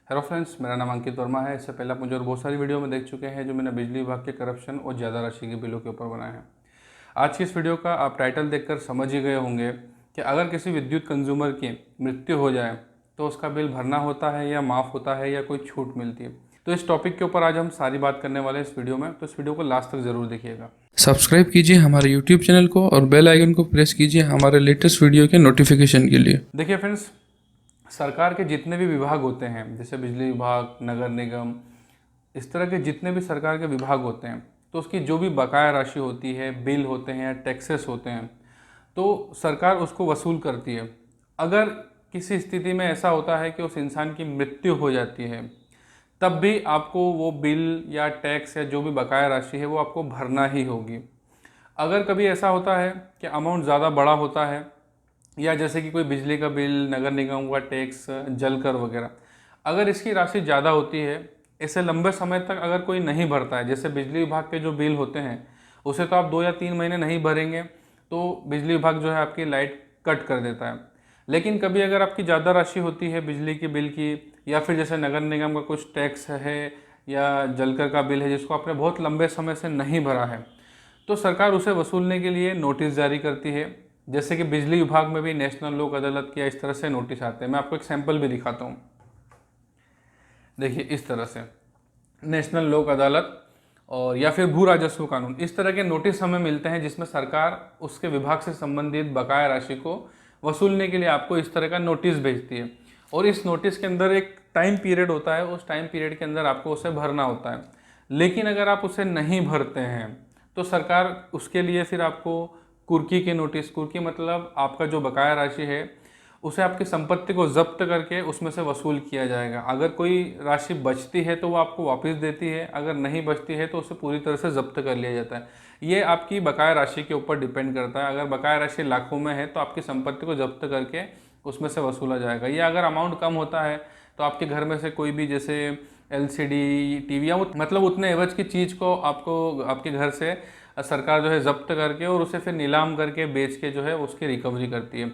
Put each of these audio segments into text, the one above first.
Hello friends, मेरा नाम अंकित वर्मा है। इससे पहले आप मुझे और बहुत सारी वीडियो में देख चुके हैं जो मैंने बिजली विभाग के करप्शन और ज़्यादा राशि के बिलों के ऊपर बनाए हैं। आज की इस वीडियो का आप टाइटल देखकर समझ ही गए होंगे कि अगर किसी विद्युत कंज्यूमर की मृत्यु हो जाए तो उसका बिल भरना होता है या माफ़ होता है या कोई छूट मिलती है। तो इस टॉपिक के ऊपर आज हम सारी बात करने वाले हैं इस वीडियो में, तो इस वीडियो को लास्ट तक ज़रूर देखिएगा। सब्सक्राइब कीजिए हमारे यूट्यूब चैनल को और बेल आइकन को प्रेस कीजिए हमारे लेटेस्ट वीडियो के नोटिफिकेशन के लिए। देखिए फ्रेंड्स, सरकार के जितने भी विभाग होते हैं जैसे बिजली विभाग, नगर निगम, इस तरह के जितने भी सरकार के विभाग होते हैं तो उसकी जो भी बकाया राशि होती है, बिल होते हैं, टैक्सेस होते हैं, तो सरकार उसको वसूल करती है। अगर किसी स्थिति में ऐसा होता है कि उस इंसान की मृत्यु हो जाती है तब भी आपको वो बिल या टैक्स या जो भी बकाया राशि है वो आपको भरना ही होगी। अगर कभी ऐसा होता है कि अमाउंट ज़्यादा बड़ा होता है या जैसे कि कोई बिजली का बिल, नगर निगम का टैक्स, जल कर वगैरह, अगर इसकी राशि ज़्यादा होती है, इसे लंबे समय तक अगर कोई नहीं भरता है, जैसे बिजली विभाग के जो बिल होते हैं उसे तो आप 2 या 3 महीने नहीं भरेंगे तो बिजली विभाग जो है आपकी लाइट कट कर देता है। लेकिन कभी अगर आपकी ज़्यादा राशि होती है बिजली के बिल की, या फिर जैसे नगर निगम का कुछ टैक्स है या जलकर का बिल है जिसको आपने बहुत लंबे समय से नहीं भरा है, तो सरकार उसे वसूलने के लिए नोटिस जारी करती है। जैसे कि बिजली विभाग में भी नेशनल लोक अदालत किया इस तरह से नोटिस आते हैं। मैं आपको एक सैंपल भी दिखाता हूँ। देखिए इस तरह से नेशनल लोक अदालत और या फिर भू राजस्व कानून, इस तरह के नोटिस हमें मिलते हैं जिसमें सरकार उसके विभाग से संबंधित बकाया राशि को वसूलने के लिए आपको इस तरह का नोटिस भेजती है। और इस नोटिस के अंदर एक टाइम पीरियड होता है, उस टाइम पीरियड के अंदर आपको उसे भरना होता है। लेकिन अगर आप उसे नहीं भरते हैं तो सरकार उसके लिए फिर आपको कुर्की के नोटिस, कुर्की मतलब आपका जो बकाया राशि है उसे आपकी संपत्ति को जब्त करके उसमें से वसूल किया जाएगा। अगर कोई राशि बचती है तो वो आपको वापस देती है, अगर नहीं बचती है तो उसे पूरी तरह से जब्त कर लिया जाता है। ये आपकी बकाया राशि के ऊपर डिपेंड करता है। अगर बकाया राशि लाखों में है तो आपकी संपत्ति को जब्त करके उसमें से वसूला जाएगा। या अगर अमाउंट कम होता है तो आपके घर में से कोई भी जैसे एलसीडी, टीवी या मतलब उतने एवज की चीज़ को आपको आपके घर से सरकार जो है जब्त करके और उसे फिर नीलाम करके बेच के जो है उसकी रिकवरी करती है।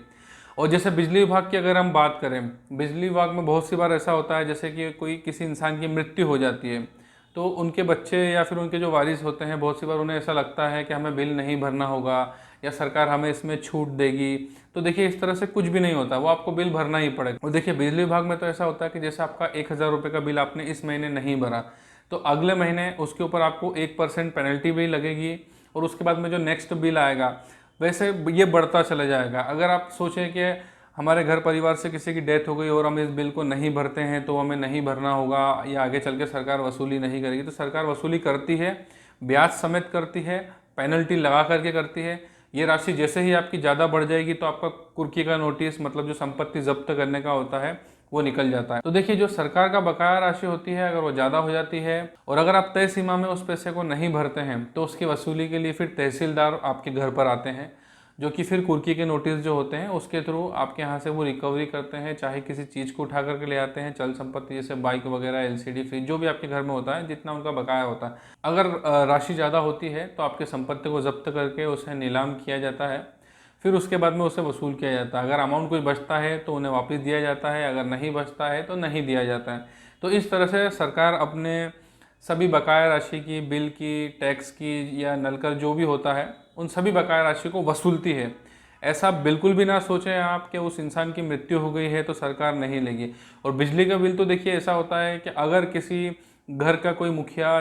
और जैसे बिजली विभाग की अगर हम बात करें, बिजली विभाग में बहुत सी बार ऐसा होता है जैसे कि कोई किसी इंसान की मृत्यु हो जाती है तो उनके बच्चे या फिर उनके जो वारिस होते हैं, बहुत सी बार उन्हें ऐसा लगता है कि हमें बिल नहीं भरना होगा या सरकार हमें इसमें छूट देगी। तो देखिए इस तरह से कुछ भी नहीं होता, वो आपको बिल भरना ही पड़ेगा। और देखिए बिजली विभाग में तो ऐसा होता है कि जैसे आपका 1,000 रुपये का बिल आपने इस महीने नहीं भरा तो अगले महीने उसके ऊपर आपको 1% पेनल्टी भी लगेगी और उसके बाद में जो नेक्स्ट बिल आएगा वैसे ये बढ़ता चला जाएगा। अगर आप सोचें कि हमारे घर परिवार से किसी की डेथ हो गई और हम इस बिल को नहीं भरते हैं तो हमें नहीं भरना होगा या आगे चल के सरकार वसूली नहीं करेगी, तो सरकार वसूली करती है, ब्याज समेत करती है, पेनल्टी लगा करके करती है। ये राशि जैसे ही आपकी ज़्यादा बढ़ जाएगी तो आपका कुर्की का नोटिस, मतलब जो संपत्ति जब्त करने का होता है, वो निकल जाता है। तो देखिए जो सरकार का बकाया राशि होती है अगर वो ज़्यादा हो जाती है और अगर आप तय सीमा में उस पैसे को नहीं भरते हैं तो उसकी वसूली के लिए फिर तहसीलदार आपके घर पर आते हैं, जो कि फिर कुर्की के नोटिस जो होते हैं उसके थ्रू आपके यहाँ से वो रिकवरी करते हैं। चाहे किसी चीज़ को उठा करके ले आते हैं, चल संपत्ति जैसे बाइक वगैरह, एलसीडी, फ्रिज, जो भी आपके घर में होता है, जितना उनका बकाया होता है। अगर राशि ज़्यादा होती है तो आपकी संपत्ति को जब्त करके उसे नीलाम किया जाता है, फिर उसके बाद में उसे वसूल किया जाता है। अगर अमाउंट कुछ बचता है तो उन्हें वापस दिया जाता है, अगर नहीं बचता है तो नहीं दिया जाता है। तो इस तरह से सरकार अपने सभी बकाया राशि की, बिल की, टैक्स की या नलकर जो भी होता है, उन सभी बकाया राशि को वसूलती है। ऐसा बिल्कुल भी ना सोचें आप कि उस इंसान की मृत्यु हो गई है तो सरकार नहीं लेगी। और बिजली का बिल तो देखिए ऐसा होता है कि अगर किसी घर का कोई मुखिया,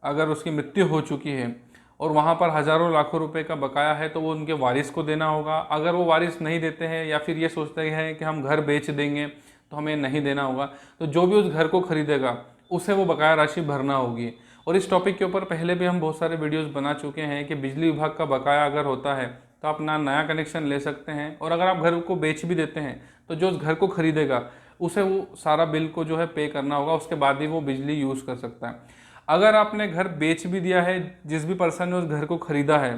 अगर उसकी मृत्यु हो चुकी है और वहाँ पर हज़ारों लाखों रुपए का बकाया है तो वो उनके वारिस को देना होगा। अगर वो वारिस नहीं देते हैं या फिर ये सोचते हैं कि हम घर बेच देंगे तो हमें नहीं देना होगा, तो जो भी उस घर को खरीदेगा उसे वो बकाया राशि भरना होगी। और इस टॉपिक के ऊपर पहले भी हम बहुत सारे वीडियोस बना चुके हैं कि बिजली विभाग का बकाया अगर होता है तो आप ना नया कनेक्शन ले सकते हैं, और अगर आप घर को बेच भी देते हैं तो जो उस घर को खरीदेगा उसे वो सारा बिल को जो है पे करना होगा, उसके बाद ही वो बिजली यूज़ कर सकता है। अगर आपने घर बेच भी दिया है, जिस भी पर्सन ने उस घर को खरीदा है,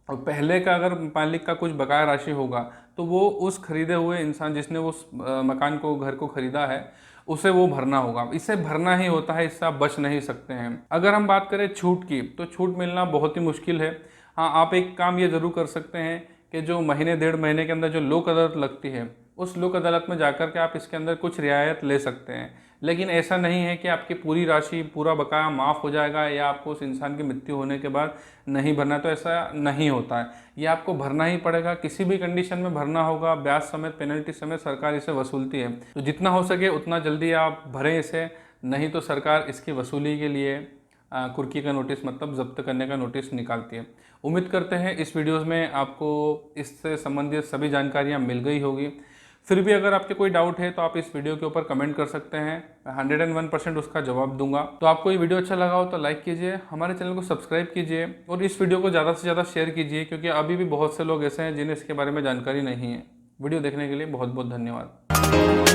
और पहले का अगर मालिक का कुछ बकाया राशि होगा तो वो उस खरीदे हुए इंसान जिसने उस मकान को, घर को खरीदा है, उसे वो भरना होगा। इसे भरना ही होता है, इससे आप बच नहीं सकते हैं। अगर हम बात करें छूट की, तो छूट मिलना बहुत ही मुश्किल है। हाँ, आप एक काम ये ज़रूर कर सकते हैं कि जो महीने 1.5 महीने के अंदर जो लोक अदालत लगती है, उस लोक अदालत में जाकर के आप इसके अंदर कुछ रियायत ले सकते हैं। लेकिन ऐसा नहीं है कि आपकी पूरी राशि, पूरा बकाया माफ़ हो जाएगा या आपको उस इंसान की मृत्यु होने के बाद नहीं भरना, तो ऐसा नहीं होता है। ये आपको भरना ही पड़ेगा, किसी भी कंडीशन में भरना होगा, ब्याज समेत, पेनल्टी समेत सरकार इसे वसूलती है। तो जितना हो सके उतना जल्दी आप भरें इसे, नहीं तो सरकार इसकी वसूली के लिए कुर्की का नोटिस, मतलब जब्त करने का नोटिस निकालती है। उम्मीद करते हैं इस वीडियोज़ में आपको इससे संबंधित सभी जानकारियाँ मिल गई होगी। फिर भी अगर आपके कोई डाउट है तो आप इस वीडियो के ऊपर कमेंट कर सकते हैं, मैं 101% उसका जवाब दूंगा। तो आपको ये वीडियो अच्छा लगा हो तो लाइक कीजिए, हमारे चैनल को सब्सक्राइब कीजिए और इस वीडियो को ज़्यादा से ज़्यादा शेयर कीजिए, क्योंकि अभी भी बहुत से लोग ऐसे हैं जिन्हें इसके बारे में जानकारी नहीं है। वीडियो देखने के लिए बहुत बहुत धन्यवाद।